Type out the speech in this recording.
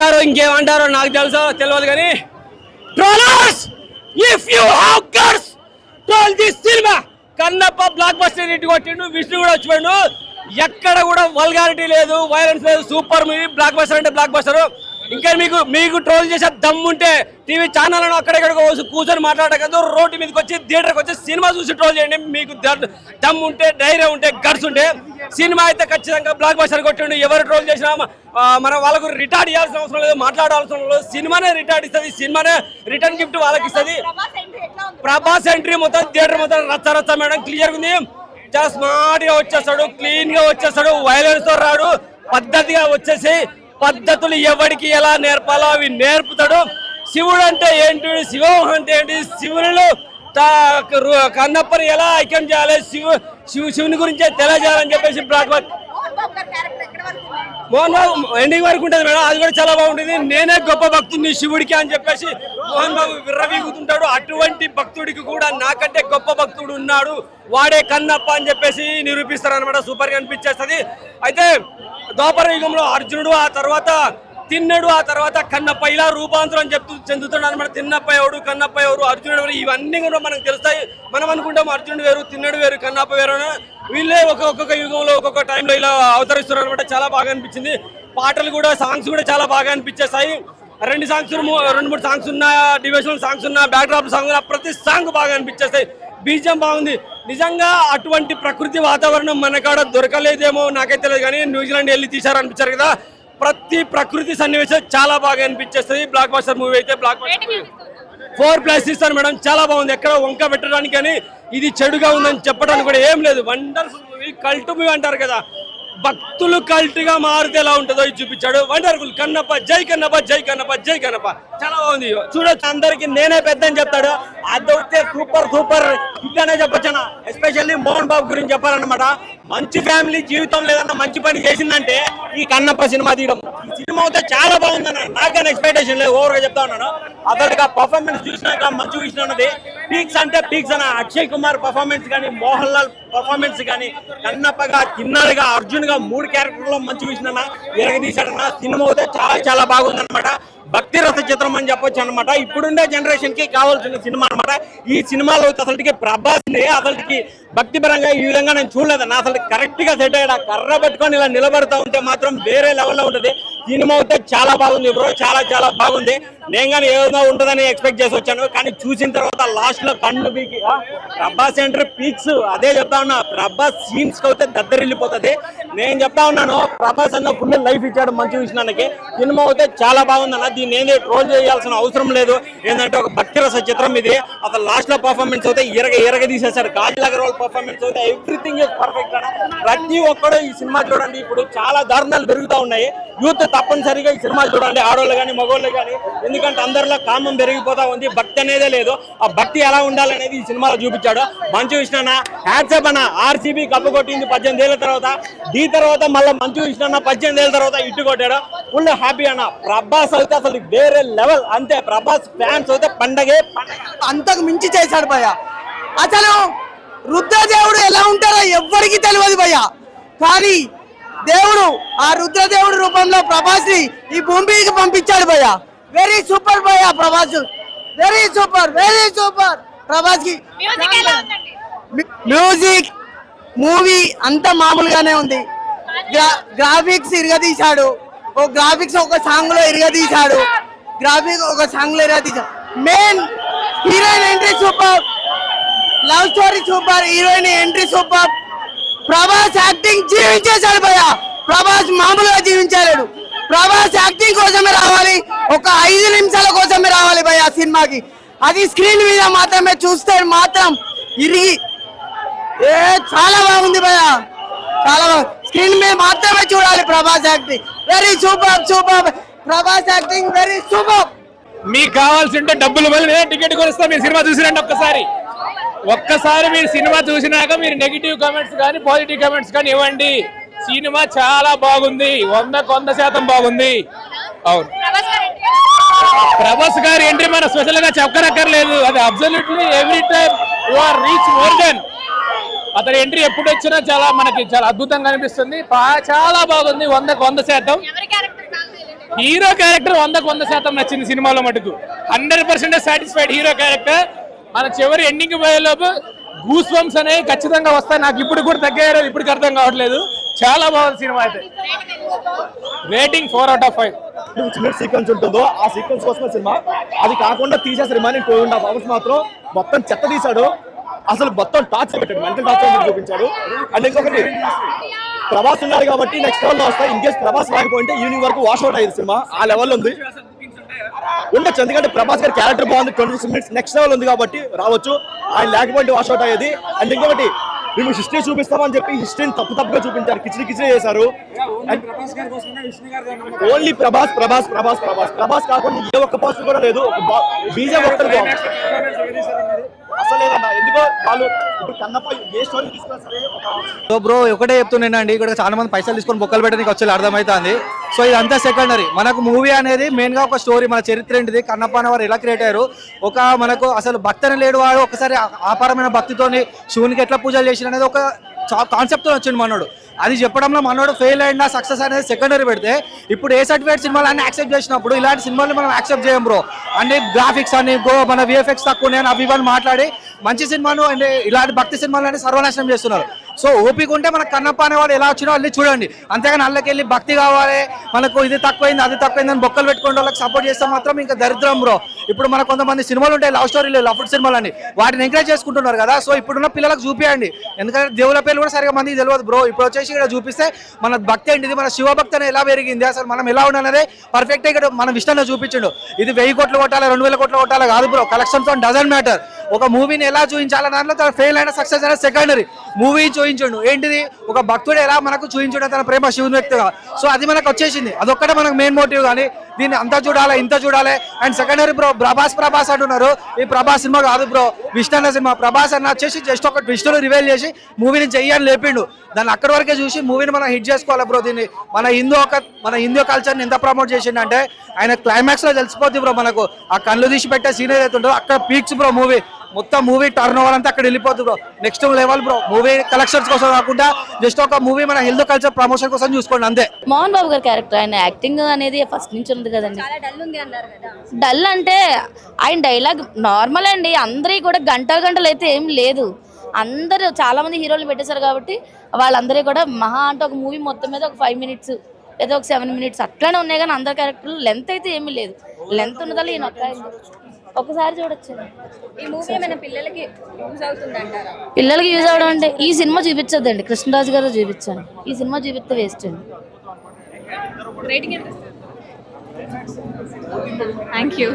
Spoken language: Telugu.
ఇంకేమంటారో నాకు తెలియదు కానీ trollers if you have guts troll this cinema. Kannappa block buster hit కొట్టిండు, విష్ణు కూడా వచ్చిపోయిండు. ఎక్కడ కూడా వల్గారిటీ లేదు, వైలెన్స్ లేదు. సూపర్ మూవీ, బ్లాక్ బస్టర్ అంటే బ్లాక్ బస్టర్. ఇంకా మీకు ట్రోల్ చేసే దమ్ముంటే టీవీ ఛానళ్ళను అక్కడెక్కడ కూర్చొని మాట్లాడకదు, రోడ్డు మీదకి వచ్చి థియేటర్కి వచ్చి సినిమా చూసి ట్రోల్ చేయండి. మీకు దమ్ము ఉంటే, ధైర్యం ఉంటే, గట్స్ ఉంటే. సినిమా అయితే ఖచ్చితంగా బ్లాక్ బస్టర్ కొట్టిండు. ఎవరు ట్రోల్ చేసినా మన వాళ్ళకు రిటార్డ్ ఇవ్వాల్సిన అవసరం లేదు, మాట్లాడాల్సిన లేదు. సినిమానే రిటార్డ్ ఇస్తుంది, సినిమానే రిటర్న్ గిఫ్ట్ వాళ్ళకి ఇస్తుంది. ప్రభాస్ ఎంట్రీ మొత్తం థియేటర్ మొత్తం రచ్చ మేడం, క్లియర్ ఉంది. చాలా స్మార్ట్ గా వచ్చేస్తాడు, క్లీన్ గా వచ్చేస్తాడు, వైలెన్స్ తో రాడు, పద్ధతిగా వచ్చేసి పద్ధతులు ఎవరికి ఎలా నేర్పాలో అవి నేర్పుతాడు. శివుడు అంటే ఏంటి, శివం అంటే ఏంటి, శివునిలో కన్నప్పని ఎలా ఐక్యం చేయాలి, శివుని గురించే తెలియజేయాలని చెప్పేసి బ్లాక్ మోహన్ బాబు ఎండింగ్ వరకు ఉంటుంది మేడం. అది కూడా చాలా బాగుంటుంది. నేనే గొప్ప భక్తుడిని శివుడికి అని చెప్పేసి మోహన్ బాబు విర్రవీగుతుంటాడు. అటువంటి భక్తుడికి కూడా నాకంటే గొప్ప భక్తుడు ఉన్నాడు, వాడే కన్నప్ప అని చెప్పేసి నిరూపిస్తారు అనమాట. సూపర్ గా అనిపించేస్తుంది. అయితే ద్వాపర యుగంలో అర్జునుడు, ఆ తర్వాత తిన్నడు, ఆ తర్వాత కన్నప్ప, ఇలా రూపాంతరం చెందుతున్నాడు అనమాట. తిన్నప్ప ఎవడు, కన్నప్ప ఎవరు, అర్జునుడు ఎవరు, ఇవన్నీ కూడా మనకు తెలుస్తాయి. మనం అనుకుంటాం అర్జునుడు వేరు, తిన్నడు వేరు, కన్నప్ప వేరు. వీళ్ళే ఒక్కొక్క యుగంలో ఒక్కొక్క టైంలో ఇలా అవతరిస్తున్నారు అనమాట. చాలా బాగా అనిపించింది. పాటలు కూడా, సాంగ్స్ కూడా చాలా బాగా అనిపించేస్తాయి. రెండు మూడు సాంగ్స్ ఉన్న, డివోషనల్ సాంగ్స్ ఉన్న, బ్యాక్ డ్రాప్ సాంగ్ ఉన్న, ప్రతి సాంగ్ బాగా అనిపించేస్తాయి. బీజం బాగుంది. నిజంగా అటువంటి ప్రకృతి వాతావరణం మనకాడ దొరకలేదేమో నాకైతే తెలియదు, కానీ న్యూజిలాండ్ వెళ్ళి తీశారనిపించారు కదా. ప్రతి ప్రకృతి సన్నివేశం చాలా బాగా అనిపించేస్తుంది. బ్లాక్ బస్టర్ మూవీ అయితే బ్లాక్ బస్టర్ 4+ ఇస్తాను మేడం. చాలా బాగుంది. ఎక్కడ వంక పెట్టడానికి కానీ ఇది చెడుగా ఉందని చెప్పడానికి కూడా ఏం లేదు. వండర్ఫుల్ మూవీ, కల్ట్ మూవీ అంటారు కదా, భక్తులు కల్ట్ గా మారితే ఎలా ఉంటుందో ఇది చూపించాడు. వండర్ఫుల్. కన్నప్ప జై, కన్నప్ప జై, కన్నప్ప జై, కన్నప్ప. చాలా బాగుంది. చూడొచ్చు, అందరికి నేనే పెద్ద అని చెప్తాడు. అదొస్తే సూపర్ హిట్ అనే చెప్పొచ్చు. ఎస్పెషల్లీ మోహన్ బాబు గురించి చెప్పాలన్నమాట. మంచి ఫ్యామిలీ జీవితంలో ఏదన్నా మంచి పని చేసిందంటే ఈ కన్నప్ప సినిమా తీయడం. ఈ సినిమా అయితే చాలా బాగుందన్న, నాకైనా ఎక్స్పెక్టేషన్ లేదు, ఓవర్గా చెప్తా ఉన్నాను. అతడికి పర్ఫార్మెన్స్ చూసినాక మంచి విషయం ఉన్నది. పీక్స్ అంటే పీక్స్ అన్న. అక్షయ్ కుమార్ పర్ఫార్మెన్స్ కానీ, మోహన్ లాల్ పర్ఫార్మెన్స్ కానీ, కన్నప్పగా, కిన్నాడుగా, అర్జున్ గా 3 క్యారెక్టర్లో మంచి విషయం అన్న ఎరగదీశాడన్న. సినిమా అయితే చాలా బాగుందన్నమాట. భక్తి రస చిత్రం అని చెప్పొచ్చు అనమాట. ఇప్పుడుండే జనరేషన్ కి కావాల్సిన సినిమా అనమాట. ఈ సినిమాలో అసలుకి ప్రభాస్ ని అసలుకి భక్తి పరంగా ఈ విధంగా నేను చూడలేదన్న. అసలు కరెక్ట్ గా సెట్ అయ్యాడు. కర్ర పట్టుకొని ఇలా నిలబడతా ఉంటే మాత్రం వేరే లెవెల్లో ఉంటుంది. సినిమా అయితే చాలా బాగుంది బ్రో, చాలా బాగుంది. నేను కానీ ఏదో ఉంటుందని ఎక్స్పెక్ట్ చేసి వచ్చాను, కానీ చూసిన తర్వాత లాస్ట్ లో కన్ను పీకి ప్రభాస్ ఎంట్రీ పీక్స్. అదే చెప్తా ఉన్నా, ప్రభాస్ సీన్స్ అయితే దద్దరిల్లిపోతుంది. నేను చెప్తా ఉన్నాను, ప్రభాస్ అన్న ఫుల్ లైఫ్ ఇచ్చాడు మంచి విషయానికి. సినిమా అయితే చాలా బాగుందన్న. దీన్ని ఏంది ట్రోల్ చేయాల్సిన అవసరం లేదు. ఏంటంటే ఒక భక్తి రస చిత్రం ఇది. అసలు లాస్ట్ లో పర్ఫార్మెన్స్ అయితే ఎరగ తీసేశారు. కాజల్ అగర్వాల్ పర్ఫార్మెన్స్ అయితే ఎవ్రీథింగ్ ఇస్ పర్ఫెక్ట్ అన్న. ప్రతి ఒక్కడు ఈ సినిమా చూడండి. ఇప్పుడు చాలా దారుణాలు పెరుగుతూ ఉన్నాయి. యూత్ తప్పనిసరిగా ఈ సినిమా చూడండి, ఆడవాళ్ళు కానీ మగవాళ్ళు కానీ. ఎందుకంటే అందరిలో కామం పెరిగిపోతా ఉంది, భక్తి అనేదే లేదు. ఆ భక్తి ఎలా ఉండాలనేది ఈ సినిమాలో చూపించాడు. మంచి విషయాన్న హ్యాట్సాప్ అన్న. ఆర్సీబీ కప్పు కొట్టింది 18 ఏళ్ల తర్వాత. దీ తర్వాత మళ్ళీ మంచి విషయాన్న 18 ఏళ్ల తర్వాత ఇట్టు కొట్టాడు. ఫుల్ హ్యాపీ అన్న. ప్రభాస్ అయితే అసలు వేరే లెవెల్. అంతే, ప్రభాస్ ఫ్యాన్స్ అయితే పండగే అంతకు మించి చేశాడు భయ్య. అసలు రుద్రదేవుడు ఎలా ఉంటారో ఎవ్వరికి తెలియదు భయ్య, కానీ దేవుడు ఆ రుద్రదేవుడు రూపంలో ప్రభాస్ ని ఈ భూమికి పంపించాడు భయ్య. వెరీ సూపర్ భయ్య. ప్రభాస్ వెరీ సూపర్ ప్రభాస్ కి మ్యూజిక్ మూవీ అంతా మామూలుగానే ఉంది. గ్రాఫిక్స్ ఇరగదీశాడు. ఒక సాంగ్ లో ఇరగదీశాడు. Main heroine entry super, love story super, heroine entry super. Prabhas acting జీవించేశాడు భయ్య. ప్రభాస్ మామూలుగా జీవించలేడు. ప్రభాస్ యాక్టింగ్ కోసమే రావాలి, ఒక 5 నిమిషాల కోసమే రావాలి భయ్య సినిమాకి. అది స్క్రీన్ మీద మాత్రమే చూస్తే మాత్రం ఇరిగి చాలా బాగుంది భయ్య, చాలా బాగుంది. స్క్రీన్ మీద మాత్రమే చూడాలి Prabhas acting. Very super Prabhas acting very super. మీకు కావాల్సి ఉంటే డబ్బులు మళ్ళీ టికెట్ కొనిస్తా. మీరు సినిమా చూసిరండి ఒక్కసారి మీరు సినిమా చూసినాక మీరు నెగిటివ్ కామెంట్స్ కానీ పాజిటివ్ కామెంట్స్ కానీ ఇవ్వండి. సినిమా చాలా బాగుంది, 100% బాగుంది. అవును, ప్రభాస్ గారి ఎంట్రీ మన స్పెషల్ గా చెప్పనక్కర్లేదు. అది absolutely every time you are reach more than. అతని ఎంట్రీ ఎప్పుడు వచ్చినా చాలా మనకి చాలా అద్భుతంగా అనిపిస్తుంది. చాలా బాగుంది, 100% హీరో క్యారెక్టర్ 100% నచ్చింది సినిమాలో మటుకు. 100% సాటిస్ఫైడ్ హీరో క్యారెక్టర్. మన చివరి ఎండింగ్ పోయేలోపు గూస్ బంప్స్ అనేవి ఖచ్చితంగా వస్తాయి. నాకు ఇప్పుడు కూడా తగ్గారో ఇప్పటికి అర్థం కావట్లేదు. చాలా బాగుంది సినిమా అయితే. రేటింగ్ 4/5. చిన్న సీక్వెన్స్ ఉంటుందో ఆ సీక్వెన్స్ కోసమే సినిమా. అది కాకుండా తీసేసే రిమైనింగ్ 2.5 hours మాత్రం మొత్తం చెత్త తీశాడు. అసలు మొత్తం టార్చర్ పెట్టాడు, మెంటల్ టార్చర్ చూపించాడు. అండ్ ఇంకొకటి, ప్రభాస్ ఉన్నారు కాబట్టి నెక్స్ట్ లెవెల్ లో వస్తాయి. ఇన్ కేసు ప్రభాస్ రాకపోతే ఈవినింగ్ వరకు వాష్ అవుట్ అయ్యింది సినిమా. ఆ లెవెల్ ఉంది ఉండొచ్చు, ఎందుకంటే ప్రభాస్ గారి క్యారెక్టర్ బాగుంది. 26 minutes నెక్స్ట్ లెవెల్ ఉంది కాబట్టి రావచ్చు. ఆయన లేకపోతే వాష్ అవుట్ అయ్యేది. అండ్ ఇంకొకటి, మేము హిస్టరీ చూపిస్తామని చెప్పి హిస్టరీని తప్పుగా చూపించారు, కిచిడి చేశారు. ఓన్లీ ప్రభాస్ ప్రభాస్ ప్రభాస్ ప్రభాస్ ప్రభాస్ కాకుండా ఏ ఒక్క పోస్టర్ కూడా లేదు. బీజే ఒక్కరు బాగుంది అసలు లేదన్నా. ఎందుకో వాళ్ళు ఇప్పుడు కన్నప్ప ఏ స్టోరీ తీసుకున్నా సరే సో బ్రో ఒకటే చెప్తున్నానండి, ఇక్కడ చాలా మంది పైసలు తీసుకొని బొక్కలు పెట్టడానికి వచ్చి అర్థమవుతుంది. సో ఇదంతా సెకండరీ. మనకు మూవీ అనేది మెయిన్ గా ఒక స్టోరీ, మన చరిత్ర ఏంటిది, కన్నప్ప అనే వారు ఎలా క్రియేట్ అయ్యారు, ఒక మనకు అసలు భక్తి అని లేడు వాడు ఒకసారి ఆపారమైన భక్తితోని శివునికి ఎట్లా పూజలు చేసిన అనేది ఒక కాన్సెప్ట్ వచ్చింది మనోడు. అది చెప్పడంలో మనోడు ఫెయిల్ అయినా సక్సెస్ అనేది సెకండరీ పెడితే, ఇప్పుడు ఏ సర్టిఫికేట్ సినిమాలు అన్ని యాక్సెప్ట్ చేసినప్పుడు ఇలాంటి సినిమాలు మనం యాక్సెప్ట్ చేయం బ్రో. అంటే గ్రాఫిక్స్ అని మన విఎఫ్ఎక్స్ తక్కువ అని అవి ఇవన్నీ మాట్లాడి మంచి సినిమాను అంటే ఇలాంటి భక్తి సినిమాలు అంటే సర్వనాశనం చేస్తున్నారు. సో ఓపిక ఉంటే మనకు కన్నప్ప అనేవాడు ఎలా వచ్చినా వెళ్ళి చూడండి. అంతేగాని అల్లకెళ్ళి భక్తి కావాలి, మనకు ఇది తక్కువైంది అది తక్కువైంది అని బొక్కలు పెట్టుకునే వాళ్ళకి సపోర్ట్ చేస్తే మాత్రం ఇంకా దరిద్రం బ్రో. ఇప్పుడు మన కొంతమంది సినిమాలు ఉంటాయి, లవ్ స్టోరీలు, లవ్ సినిమాలు అని, వాటిని ఎంకరేజ్ చేసుకుంటున్నారు కదా. సో ఇప్పుడున్న పిల్లలకు చూపియండి, ఎందుకంటే దేవుల పేర్లు కూడా సరిగా మందికి తెలియదు బ్రో. ఇప్పుడు వచ్చేసి ఇక్కడ చూపిస్తే మన భక్తి ఏంటిది, మన శివభక్తి అనేది ఎలా పెరిగింది, అసలు మనం ఎలా ఉండాలనేది పర్ఫెక్ట్ ఇక్కడ మన విషయంలో చూపించండు. ఇది 1000 కోట్లు కొట్టాలి 2000 కోట్లు కొట్టాలి కాదు బ్రో. Collections doesn't matter. ఒక మూవీని ఎలా చూపించాలి దాంట్లో తన ఫెయిల్ అయిన సక్సెస్ అయినా సెకండరీ. మూవీ చూపించండు ఏంటిది, ఒక భక్తుడు ఎలా మనకు చూపించడం తన ప్రేమ శివుని వ్యక్తిగా. సో అది మనకు వచ్చేసింది, అదొక్కటే మనకు మెయిన్ మోటివ్. కానీ దీన్ని అంతా చూడాలి ఇంత చూడాలి. అండ్ సెకండరీ బ్రో ప్రభాస్ అంటున్నారు, ఈ ప్రభాస్ సినిమా కాదు బ్రో, విష్ణు అన్న సినిమా. ప్రభాస్ అన్న వచ్చేసి జస్ట్ ఒక విష్ణుని రివీల్ చేసి మూవీని చెయ్యని లేపిండు. దాన్ని అక్కడి వరకే చూసి మూవీని మనం హిట్ చేసుకోవాలి బ్రో. దీన్ని మన హిందూ కల్చర్ని ఎంత ప్రమోట్ చేసిండంటే ఆయన క్లైమాక్స్ లో తెలిసిపోద్ది బ్రో. మనకు ఆ కళ్ళు తీసి పెట్టే సీన్ ఏదైతే ఉంటుందో అక్కడ పీక్స్ బ్రో. మొత్తం మూవీ టర్న్ ఓవర్ అంతా అక్కడ వెళ్ళిపోతుంది bro. Next level bro. Movie collections కోసం కాకుండా జస్ట్ ఒక మూవీ మన హిందూ కల్చర్ ప్రమోషన్ కోసం చూసుకోండి అంతే. మోహన్ బాబు గారి క్యారెక్టర్, ఆయన యాక్టింగ్ అనేది ఫస్ట్ నుంచి ఉంది కదండి. డల్ అంటే ఆయన డైలాగ్ నార్మల్ అండి. అందరి కూడా గంటలు అయితే ఏం లేదు. అందరూ చాలా మంది హీరోలు పెట్టేశారు కాబట్టి వాళ్ళందరూ కూడా మహా అంటే ఒక మూవీ మొత్తం మీద ఒక 5 minutes లేదా ఒక 7 minutes అట్లానే ఉన్నాయి. కానీ అందరి క్యారెక్టర్లు లెంత్ అయితే ఏమీ లేదు. లెంత్ ఉన్నదాలు ఈయన ఒకసారి చూడొచ్చు. ఈ మూవీ ఏమైనా పిల్లలకి యూజ్ అవుతుందంటారా? పిల్లలకి యూజ్ అవడం అంటే ఈ సినిమా చూపించద్దండి, కృష్ణరాజు గారు చూపించండి. ఈ సినిమా చూపిస్తే వేస్ట్ అండి. రేటింగ్ ఎంత? Thank you.